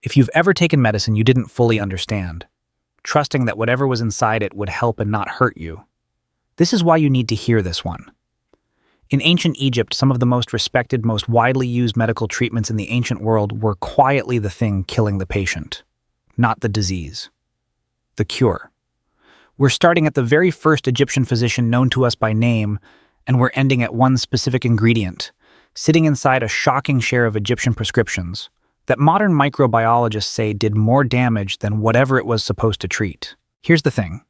If you've ever taken medicine you didn't fully understand, trusting that whatever was inside it would help and not hurt you, this is why you need to hear this one. In ancient Egypt, some of the most respected, most widely used medical treatments in the ancient world were quietly the thing killing the patient, not the disease. The cure. We're starting at the very first Egyptian physician known to us by name, and we're ending at one specific ingredient, sitting inside a shocking share of Egyptian prescriptions that modern microbiologists say did more damage than whatever it was supposed to treat. Here's the thing.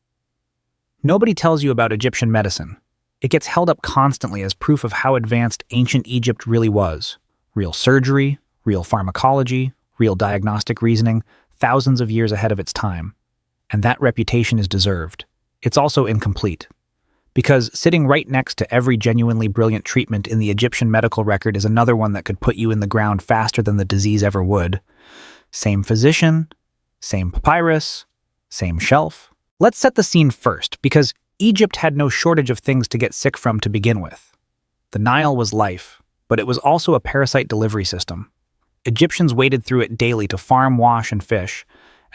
Nobody tells you about Egyptian medicine. It gets held up constantly as proof of how advanced ancient Egypt really was. Real surgery, real pharmacology, real diagnostic reasoning, thousands of years ahead of its time. And that reputation is deserved. It's also incomplete. Because sitting right next to every genuinely brilliant treatment in the Egyptian medical record is another one that could put you in the ground faster than the disease ever would. Same physician, same papyrus, same shelf. Let's set the scene first, because Egypt had no shortage of things to get sick from to begin with. The Nile was life, but it was also a parasite delivery system. Egyptians waded through it daily to farm, wash, and fish,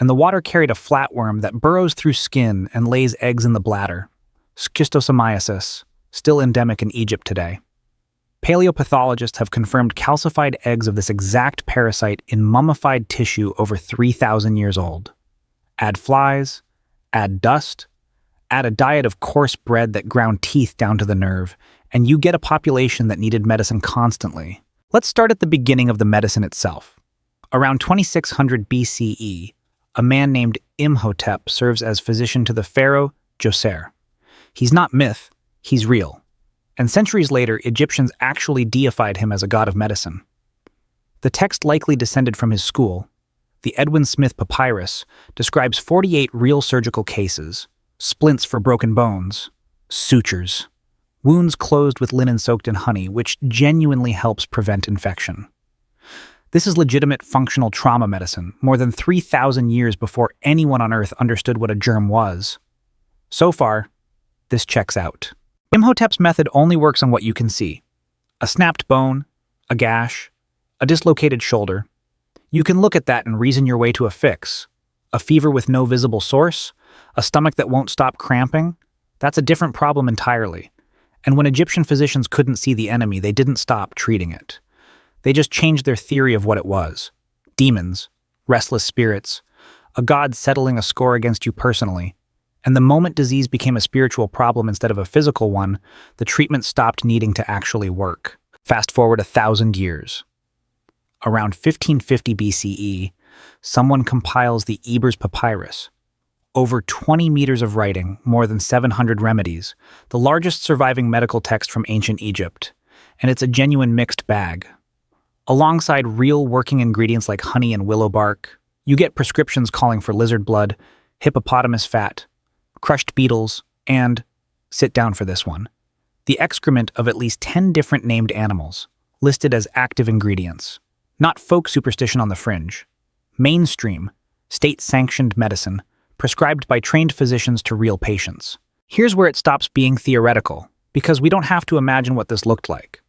and the water carried a flatworm that burrows through skin and lays eggs in the bladder. Schistosomiasis, still endemic in Egypt today. Paleopathologists have confirmed calcified eggs of this exact parasite in mummified tissue over 3,000 years old. Add flies, add dust, add a diet of coarse bread that ground teeth down to the nerve, and you get a population that needed medicine constantly. Let's start at the beginning of the medicine itself. Around 2600 BCE, a man named Imhotep serves as physician to the pharaoh Djoser. He's not myth, he's real. And centuries later, Egyptians actually deified him as a god of medicine. The text likely descended from his school. The Edwin Smith Papyrus describes 48 real surgical cases, splints for broken bones, sutures, wounds closed with linen soaked in honey, which genuinely helps prevent infection. This is legitimate functional trauma medicine, more than 3,000 years before anyone on Earth understood what a germ was. So far, this checks out. Imhotep's method only works on what you can see. A snapped bone, a gash, a dislocated shoulder. You can look at that and reason your way to a fix. A fever with no visible source, a stomach that won't stop cramping, that's a different problem entirely. And when Egyptian physicians couldn't see the enemy, they didn't stop treating it. They just changed their theory of what it was. Demons, restless spirits, a god settling a score against you personally. And the moment disease became a spiritual problem instead of a physical one, the treatment stopped needing to actually work. Fast forward 1,000 years. Around 1550 BCE, someone compiles the Ebers Papyrus. Over 20 meters of writing, more than 700 remedies, the largest surviving medical text from ancient Egypt. And it's a genuine mixed bag. Alongside real working ingredients like honey and willow bark, you get prescriptions calling for lizard blood, hippopotamus fat, crushed beetles, and, sit down for this one, the excrement of at least 10 different named animals, listed as active ingredients. Not folk superstition on the fringe. Mainstream, state-sanctioned medicine, prescribed by trained physicians to real patients. Here's where it stops being theoretical, because we don't have to imagine what this looked like.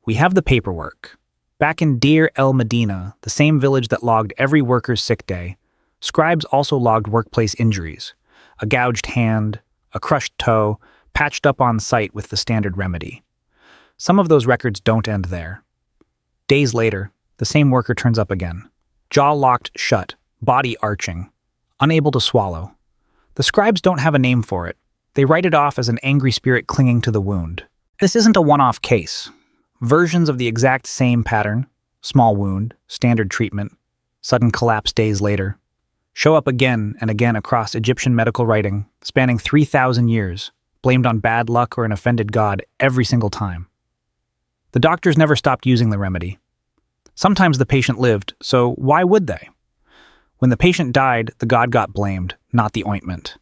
We have the paperwork. Back in Deir el-Medina, the same village that logged every worker's sick day, scribes also logged workplace injuries. A gouged hand, a crushed toe, patched up on site with the standard remedy. Some of those records don't end there. Days later, the same worker turns up again. Jaw locked shut, body arching, unable to swallow. The scribes don't have a name for it. They write it off as an angry spirit clinging to the wound. This isn't a one-off case. Versions of the exact same pattern, small wound, standard treatment, sudden collapse days later, show up again and again across Egyptian medical writing, spanning 3,000 years, blamed on bad luck or an offended god every single time. The doctors never stopped using the remedy. Sometimes the patient lived, so why would they? When the patient died, the god got blamed, not the ointment.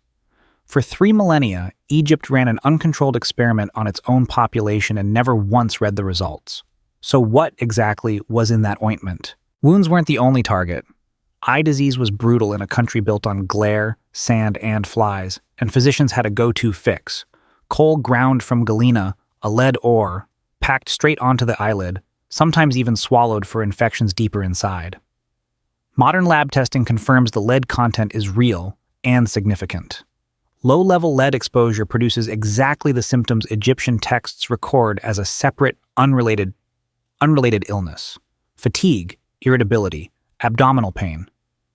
For 3 millennia, Egypt ran an uncontrolled experiment on its own population and never once read the results. So what exactly was in that ointment? Wounds weren't the only target. Eye disease was brutal in a country built on glare, sand, and flies, and physicians had a go-to fix. Coal ground from galena, a lead ore, packed straight onto the eyelid, sometimes even swallowed for infections deeper inside. Modern lab testing confirms the lead content is real and significant. Low-level lead exposure produces exactly the symptoms Egyptian texts record as a separate, unrelated illness: fatigue, irritability, abdominal pain,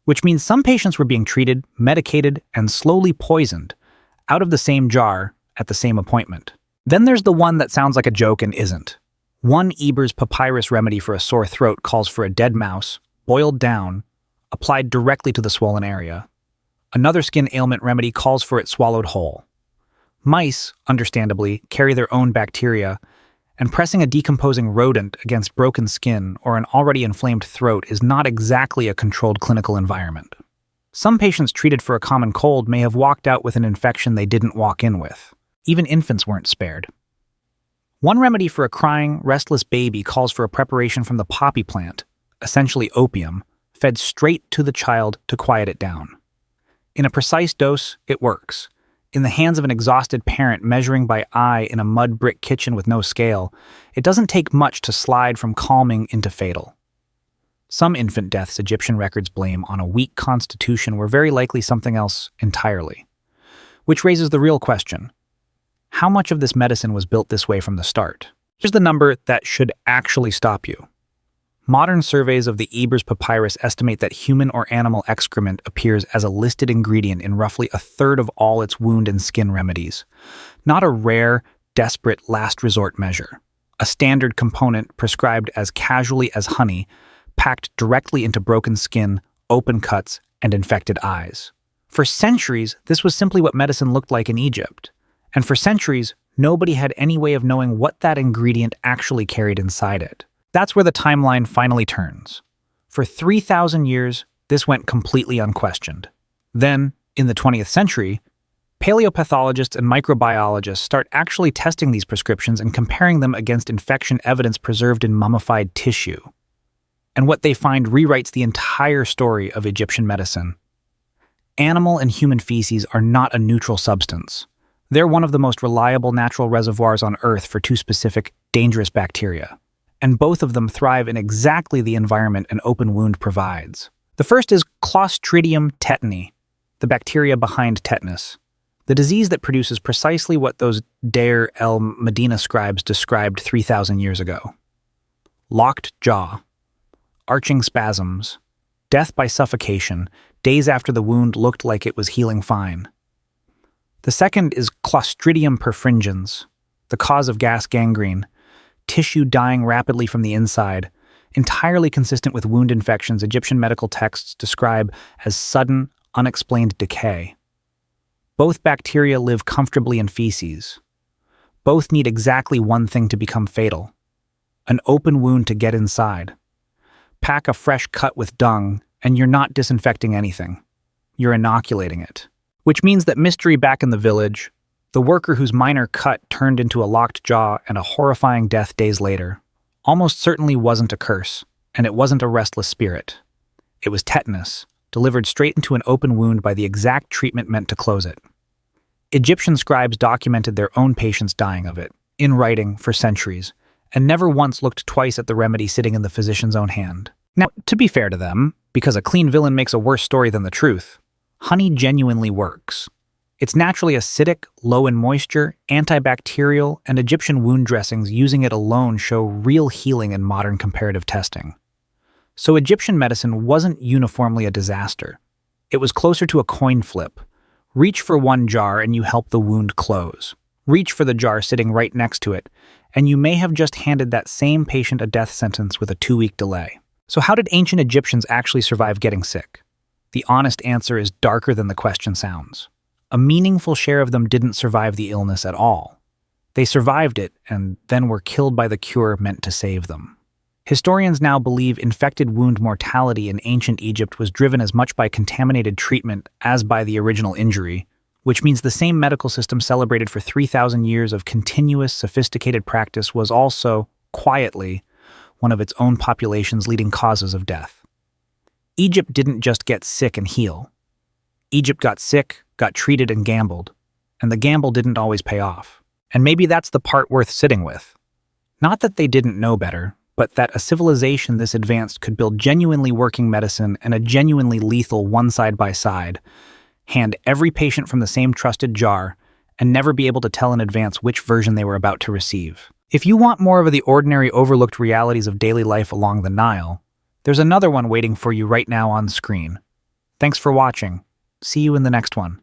which means some patients were being treated, medicated, and slowly poisoned out of the same jar at the same appointment. Then there's the one that sounds like a joke and isn't. One Eber's papyrus remedy for a sore throat calls for a dead mouse, boiled down, applied directly to the swollen area. Another skin ailment remedy calls for it swallowed whole. Mice, understandably, carry their own bacteria, and pressing a decomposing rodent against broken skin or an already inflamed throat is not exactly a controlled clinical environment. Some patients treated for a common cold may have walked out with an infection they didn't walk in with. Even infants weren't spared. One remedy for a crying, restless baby calls for a preparation from the poppy plant, essentially opium, fed straight to the child to quiet it down. In a precise dose, it works. In the hands of an exhausted parent measuring by eye in a mud brick kitchen with no scale, it doesn't take much to slide from calming into fatal. Some infant deaths Egyptian records blame on a weak constitution were very likely something else entirely. Which raises the real question: how much of this medicine was built this way from the start? Here's the number that should actually stop you. Modern surveys of the Eber's papyrus estimate that human or animal excrement appears as a listed ingredient in roughly a third of all its wound and skin remedies. Not a rare, desperate last resort measure. A standard component prescribed as casually as honey, packed directly into broken skin, open cuts, and infected eyes. For centuries, this was simply what medicine looked like in Egypt. And for centuries, nobody had any way of knowing what that ingredient actually carried inside it. That's where the timeline finally turns. For 3,000 years, this went completely unquestioned. Then, in the 20th century, paleopathologists and microbiologists start actually testing these prescriptions and comparing them against infection evidence preserved in mummified tissue. And what they find rewrites the entire story of Egyptian medicine. Animal and human feces are not a neutral substance. They're one of the most reliable natural reservoirs on Earth for two specific, dangerous bacteria. And both of them thrive in exactly the environment an open wound provides. The first is Clostridium tetani, the bacteria behind tetanus, the disease that produces precisely what those Deir el-Medina scribes described 3,000 years ago. Locked jaw, arching spasms, death by suffocation, days after the wound looked like it was healing fine. The second is Clostridium perfringens, the cause of gas gangrene, tissue dying rapidly from the inside, entirely consistent with wound infections Egyptian medical texts describe as sudden, unexplained decay. Both bacteria live comfortably in feces. Both need exactly one thing to become fatal: an open wound to get inside. Pack a fresh cut with dung, and you're not disinfecting anything. You're inoculating it. Which means that mystery back in the village, the worker whose minor cut turned into a locked jaw and a horrifying death days later, almost certainly wasn't a curse, and it wasn't a restless spirit. It was tetanus, delivered straight into an open wound by the exact treatment meant to close it. Egyptian scribes documented their own patients dying of it, in writing, for centuries, and never once looked twice at the remedy sitting in the physician's own hand. Now, to be fair to them, because a clean villain makes a worse story than the truth, honey genuinely works. It's naturally acidic, low in moisture, antibacterial, and Egyptian wound dressings using it alone show real healing in modern comparative testing. So Egyptian medicine wasn't uniformly a disaster. It was closer to a coin flip. Reach for one jar and you help the wound close. Reach for the jar sitting right next to it, and you may have just handed that same patient a death sentence with a 2-week delay. So how did ancient Egyptians actually survive getting sick? The honest answer is darker than the question sounds. A meaningful share of them didn't survive the illness at all. They survived it and then were killed by the cure meant to save them. Historians now believe infected wound mortality in ancient Egypt was driven as much by contaminated treatment as by the original injury, which means the same medical system celebrated for 3,000 years of continuous, sophisticated practice was also, quietly, one of its own population's leading causes of death. Egypt didn't just get sick and heal. Egypt got sick, got treated, and gambled. And the gamble didn't always pay off. And maybe that's the part worth sitting with. Not that they didn't know better, but that a civilization this advanced could build genuinely working medicine and a genuinely lethal one side by side, hand every patient from the same trusted jar, and never be able to tell in advance which version they were about to receive. If you want more of the ordinary overlooked realities of daily life along the Nile, there's another one waiting for you right now on screen. Thanks for watching. See you in the next one.